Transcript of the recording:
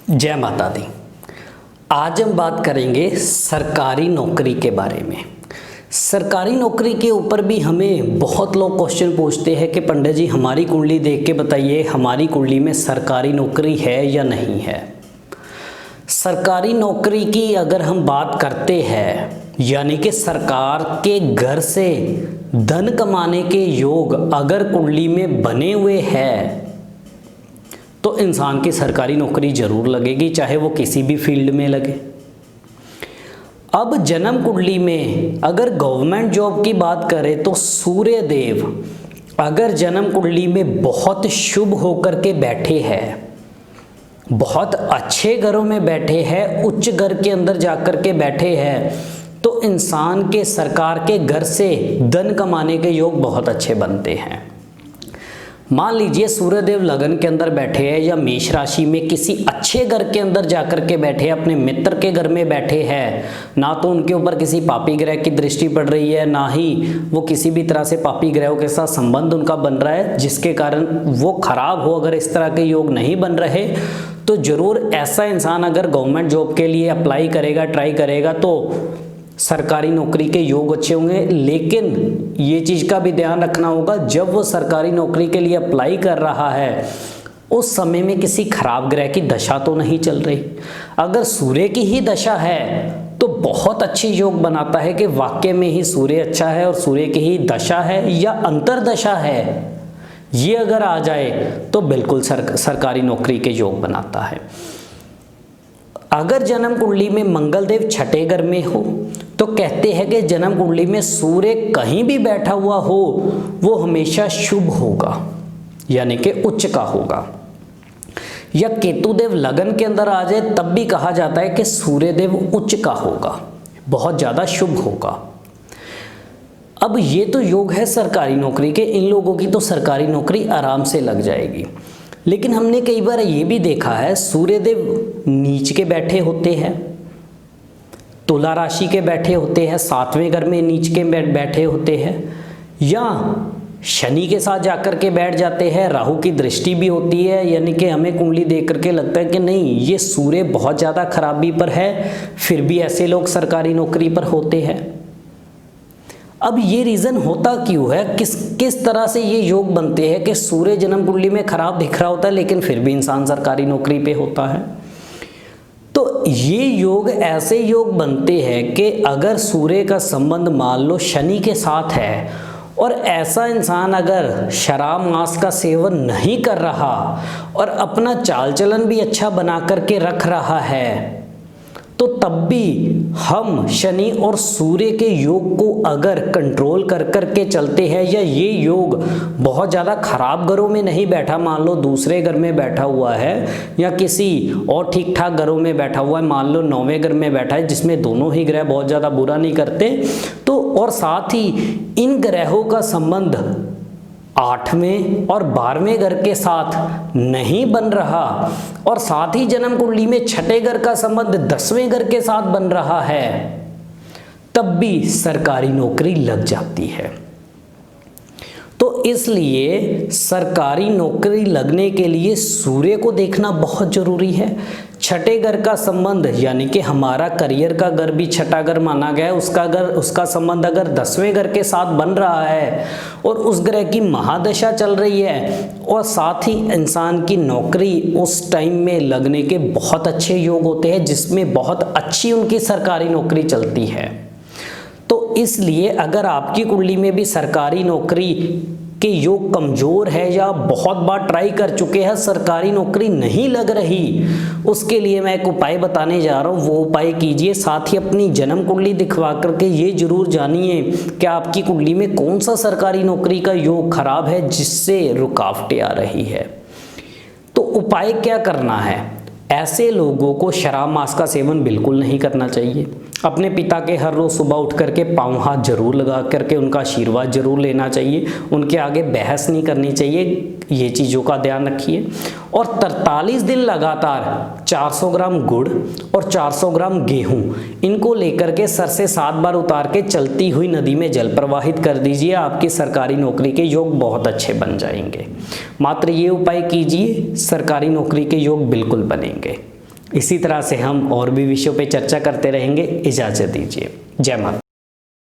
जय माता दी। आज हम बात करेंगे सरकारी नौकरी के बारे में। सरकारी नौकरी के ऊपर भी हमें बहुत लोग क्वेश्चन पूछते हैं कि पंडित जी हमारी कुंडली देख के बताइए, हमारी कुंडली में सरकारी नौकरी है या नहीं है। सरकारी नौकरी की अगर हम बात करते हैं, यानी कि सरकार के घर से धन कमाने के योग अगर कुंडली में बने हुए हैं तो इंसान की सरकारी नौकरी जरूर लगेगी, चाहे वो किसी भी फील्ड में लगे। अब जन्म कुंडली में अगर गवर्नमेंट जॉब की बात करें तो सूर्य देव अगर जन्म कुंडली में बहुत शुभ होकर के बैठे हैं, बहुत अच्छे घरों में बैठे हैं, उच्च घर के अंदर जाकर के बैठे हैं, तो इंसान के सरकार के घर से धन कमाने के योग बहुत अच्छे बनते हैं। मान लीजिए सूर्यदेव लगन के अंदर बैठे हैं या मेष राशि में किसी अच्छे घर के अंदर जाकर के बैठे हैं, अपने मित्र के घर में बैठे हैं, ना तो उनके ऊपर किसी पापी ग्रह की दृष्टि पड़ रही है, ना ही वो किसी भी तरह से पापी ग्रहों के साथ संबंध उनका बन रहा है जिसके कारण वो खराब हो। अगर इस तरह के योग नहीं बन रहे तो जरूर ऐसा इंसान अगर गवर्नमेंट जॉब के लिए अप्लाई करेगा, ट्राई करेगा तो सरकारी नौकरी के योग अच्छे होंगे। लेकिन ये चीज़ का भी ध्यान रखना होगा, जब वो सरकारी नौकरी के लिए अप्लाई कर रहा है उस समय में किसी खराब ग्रह की दशा तो नहीं चल रही। अगर सूर्य की ही दशा है तो बहुत अच्छे योग बनाता है कि वाकई में ही सूर्य अच्छा है और सूर्य की ही दशा है या अंतरदशा है, ये अगर आ जाए तो बिल्कुल सरकारी नौकरी के योग बनाता है। अगर जन्म कुंडली में मंगल देव छठे घर में हो तो कहते हैं कि जन्म कुंडली में सूर्य कहीं भी बैठा हुआ हो वो हमेशा शुभ होगा, यानी कि उच्च का होगा। या केतु देव लगन के अंदर आ जाए तब भी कहा जाता है कि सूर्य देव उच्च का होगा, बहुत ज़्यादा शुभ होगा। अब ये तो योग है सरकारी नौकरी के, इन लोगों की तो सरकारी नौकरी आराम से लग जाएगी। लेकिन हमने कई बार ये भी देखा है सूर्यदेव नीच के बैठे होते हैं, तुला राशि के बैठे होते हैं, सातवें घर में नीच के बैठे होते हैं, या शनि के साथ जाकर के बैठ जाते हैं, राहु की दृष्टि भी होती है, यानी कि हमें कुंडली देख करके लगता है कि नहीं ये सूर्य बहुत ज़्यादा खराबी पर है, फिर भी ऐसे लोग सरकारी नौकरी पर होते हैं। अब ये रीज़न होता क्यों है, किस तरह से ये योग बनते हैं कि सूर्य जन्म कुंडली में खराब दिख रहा होता है लेकिन फिर भी इंसान सरकारी नौकरी पे होता है। तो ये योग ऐसे योग बनते हैं कि अगर सूर्य का संबंध मान लो शनि के साथ है और ऐसा इंसान अगर शराब मांस का सेवन नहीं कर रहा और अपना चाल चलन भी अच्छा बना करके रख रहा है तो तब भी हम शनि और सूर्य के योग को अगर कंट्रोल कर करके चलते हैं, या ये योग बहुत ज़्यादा खराब घरों में नहीं बैठा, मान लो दूसरे घर में बैठा हुआ है या किसी और ठीक ठाक घरों में बैठा हुआ है, मान लो 9वें घर में बैठा है जिसमें दोनों ही ग्रह बहुत ज़्यादा बुरा नहीं करते, तो और साथ ही इन ग्रहों का संबंध 8वें और 12वें घर के साथ नहीं बन रहा और साथ ही जन्म कुंडली में छठे घर का संबंध 10वें घर के साथ बन रहा है, तब भी सरकारी नौकरी लग जाती है। तो इसलिए सरकारी नौकरी लगने के लिए सूर्य को देखना बहुत जरूरी है। छठे घर का संबंध यानी कि हमारा करियर का घर भी छठा घर माना गया है, उसका संबंध अगर 10वें घर के साथ बन रहा है और उस ग्रह की महादशा चल रही है और साथ ही इंसान की नौकरी उस टाइम में लगने के बहुत अच्छे योग होते हैं जिसमें बहुत अच्छी उनकी सरकारी नौकरी चलती है। तो इसलिए अगर आपकी कुंडली में भी सरकारी नौकरी के योग कमज़ोर है या बहुत बार ट्राई कर चुके हैं सरकारी नौकरी नहीं लग रही, उसके लिए मैं एक उपाय बताने जा रहा हूँ, वो उपाय कीजिए। साथ ही अपनी जन्म कुंडली दिखवा करके ये जरूर जानिए कि आपकी कुंडली में कौन सा सरकारी नौकरी का योग खराब है जिससे रुकावटें आ रही है। तो उपाय क्या करना है, ऐसे लोगों को शराब मांस का सेवन बिल्कुल नहीं करना चाहिए। अपने पिता के हर रोज़ सुबह उठ करके पाँव हाथ जरूर लगा करके उनका आशीर्वाद जरूर लेना चाहिए, उनके आगे बहस नहीं करनी चाहिए, ये चीज़ों का ध्यान रखिए। और 43 दिन लगातार 400 ग्राम गुड़ और 400 ग्राम गेहूं इनको लेकर के सर से 7 बार उतार के चलती हुई नदी में जल प्रवाहित कर दीजिए। आपकी सरकारी नौकरी के योग बहुत अच्छे बन जाएंगे। मात्र ये उपाय कीजिए, सरकारी नौकरी के योग बिल्कुल बनेंगे। इसी तरह से हम और भी विषयों पे चर्चा करते रहेंगे। इजाज़त दीजिए। जय माता।